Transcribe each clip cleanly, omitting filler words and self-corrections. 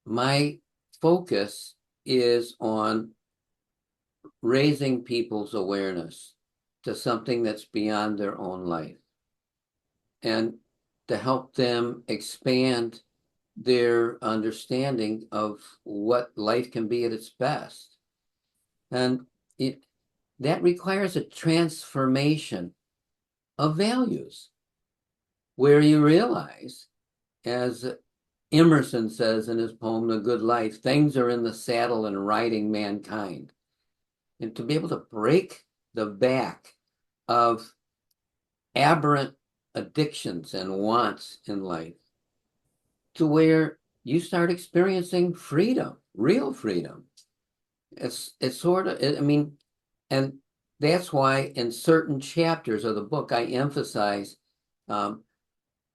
my focus is on raising people's awareness to something that's beyond their own life and to help them expand their understanding of what life can be at its best. And it that requires a transformation of values where you realize, as Emerson says in his poem, The Good Life, things are in the saddle and riding mankind. And to be able to break the back of aberrant addictions and wants in life to where you start experiencing freedom, real freedom. It's sort of, I mean, and that's why in certain chapters of the book, I emphasize um,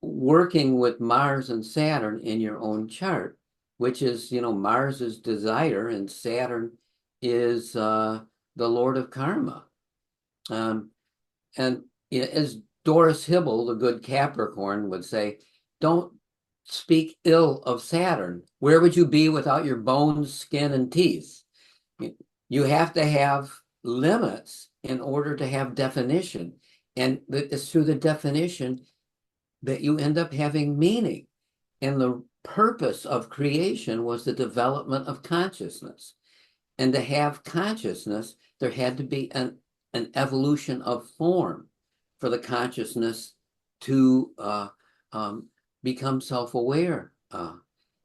working with Mars and Saturn in your own chart, which is, Mars is desire and Saturn is the Lord of karma. Um, and as Doris Hibble, the good Capricorn, would say, don't speak ill of Saturn. Where would you be without your bones, skin, and teeth? You have to have limits in order to have definition. And it's through the definition that you end up having meaning. And the purpose of creation was the development of consciousness. And to have consciousness, there had to be an evolution of form for the consciousness to become self-aware.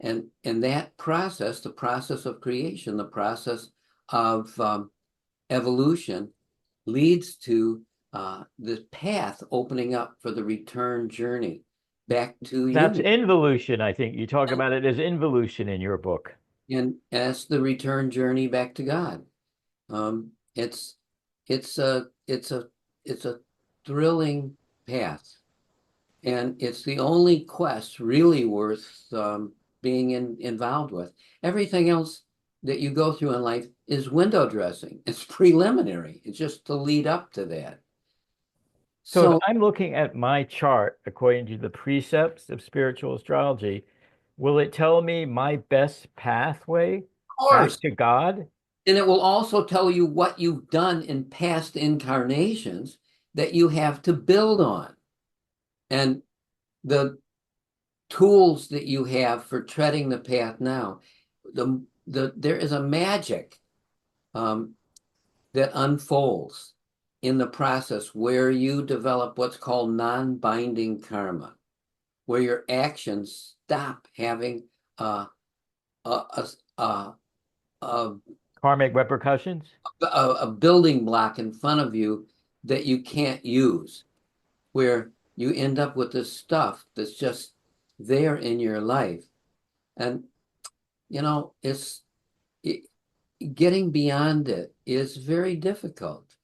And that process, the process of creation, the process of evolution, leads to the path opening up for the return journey back to That's unity. involution, I think. You talk about it as involution in your book. And as the return journey back to God. Um, it's it's a it's a it's a thrilling path, and it's the only quest really worth being involved with. Everything else that you go through in life is window dressing. It's preliminary. It's just to lead up to that. So if So, I'm looking at my chart according to the precepts of spiritual astrology, will it tell me my best pathway of back course, to God? and it will also tell you what you've done in past incarnations that you have to build on, and the tools that you have for treading the path now. There is a magic um, that unfolds in the process where you develop what's called non-binding karma, where your actions stop having uh, a, a, a, Karmic repercussions? a building block in front of you that you can't use, where you end up with this stuff that's just there in your life. And, it's it, getting beyond it is very difficult,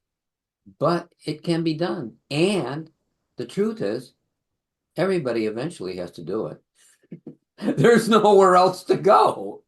but it can be done. And the truth is, everybody eventually has to do it. There's nowhere else to go.